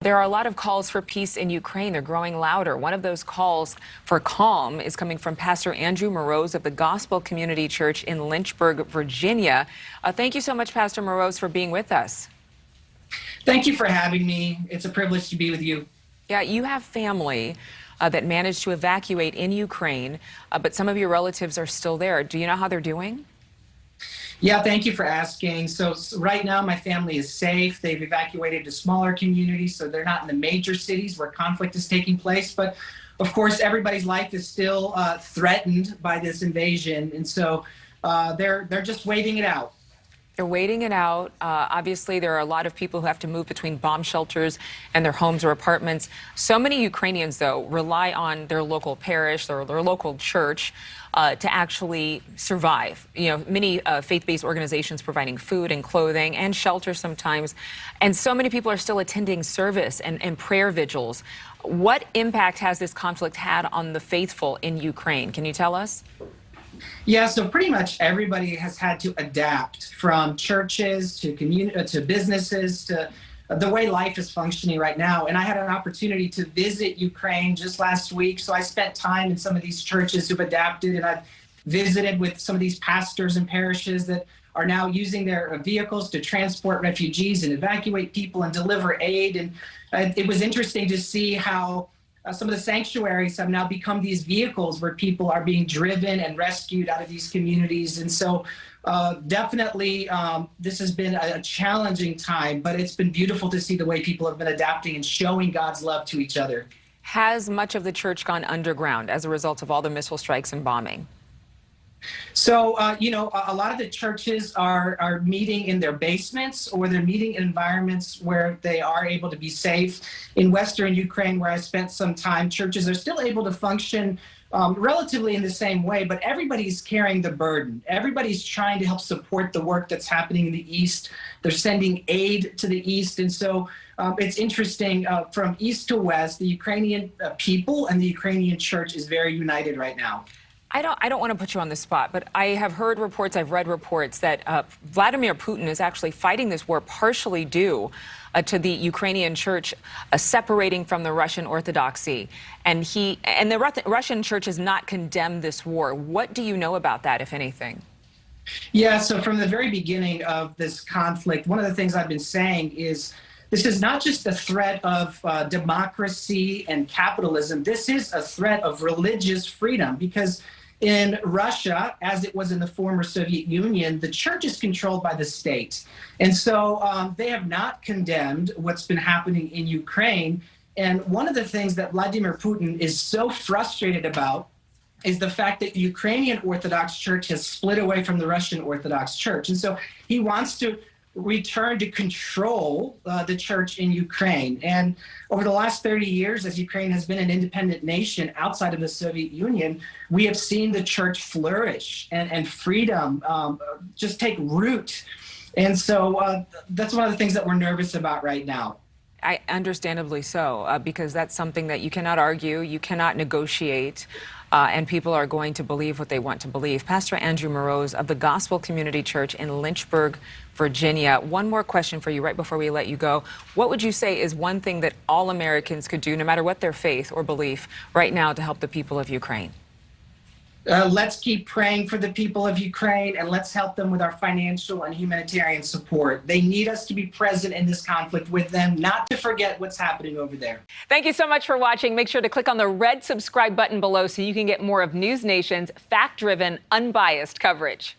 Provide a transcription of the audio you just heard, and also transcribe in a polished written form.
There are a lot of calls for peace in Ukraine. They're growing louder. One of those calls for calm is coming from Pastor Andrew Morose of the Gospel Community Church in Lynchburg, Virginia. Thank you so much, Pastor Morose, for being with us. Thank you for having me. It's a privilege to be with you. Yeah, you have family that managed to evacuate in Ukraine, but some of your relatives are still there. Do you know how they're doing? Yeah, thank you for asking. So right now, my family is safe. They've evacuated to smaller communities, so they're not in the major cities where conflict is taking place. But of course, everybody's life is still threatened by this invasion, and so they're just waiting it out. They're waiting it out. Obviously, there are a lot of people who have to move between bomb shelters and their homes or apartments. So many Ukrainians, though, rely on their local parish or their local church to actually survive. You know, many faith-based organizations providing food and clothing and shelter sometimes. And so many people are still attending service and prayer vigils. What impact has this conflict had on the faithful in Ukraine? Can you tell us? Yeah, so pretty much everybody has had to adapt, from churches to to businesses to the way life is functioning right now. And I had an opportunity to visit Ukraine just last week. So I spent time in some of these churches who've adapted, and I've visited with some of these pastors and parishes that are now using their vehicles to transport refugees and evacuate people and deliver aid. And it was interesting to see how some of the sanctuaries have now become these vehicles where people are being driven and rescued out of these communities. And so definitely this has been a challenging time, but it's been beautiful to see the way people have been adapting and showing God's love to each other. Has much of the church gone underground as a result of all the missile strikes and bombing? So, a lot of the churches are meeting in their basements, or they're meeting in environments where they are able to be safe. In Western Ukraine, where I spent some time, churches are still able to function relatively in the same way, but everybody's carrying the burden. Everybody's trying to help support the work that's happening in the East. They're sending aid to the East. And so it's interesting, from East to West, the Ukrainian people and the Ukrainian church is very united right now. I don't want to put you on the spot, but I have heard reports, I've read reports that Vladimir Putin is actually fighting this war partially due to the Ukrainian church separating from the Russian Orthodoxy. And the Russian church has not condemned this war. What do you know about that, if anything? Yeah, so from the very beginning of this conflict, one of the things I've been saying is this is not just a threat of democracy and capitalism. This is a threat of religious freedom, because in Russia, as it was in the former Soviet Union, the church is controlled by the state. And so they have not condemned what's been happening in Ukraine. And one of the things that Vladimir Putin is so frustrated about is the fact that the Ukrainian Orthodox Church has split away from the Russian Orthodox Church. And so he wants to return to control the church in Ukraine. And over the last 30 years, as Ukraine has been an independent nation outside of the Soviet Union, we have seen the church flourish and freedom just take root. And so that's one of the things that we're nervous about right now. Understandably so, because that's something that you cannot argue, you cannot negotiate, and people are going to believe what they want to believe. Pastor Andrew Morose of the Gospel Community Church in Lynchburg, Virginia. One more question for you right before we let you go. What would you say is one thing that all Americans could do, no matter what their faith or belief, right now to help the people of Ukraine? Let's keep praying for the people of Ukraine, and let's help them with our financial and humanitarian support. They need us to be present in this conflict with them, not to forget what's happening over there. Thank you so much for watching. Make sure to click on the red subscribe button below so you can get more of NewsNation's fact-driven, unbiased coverage.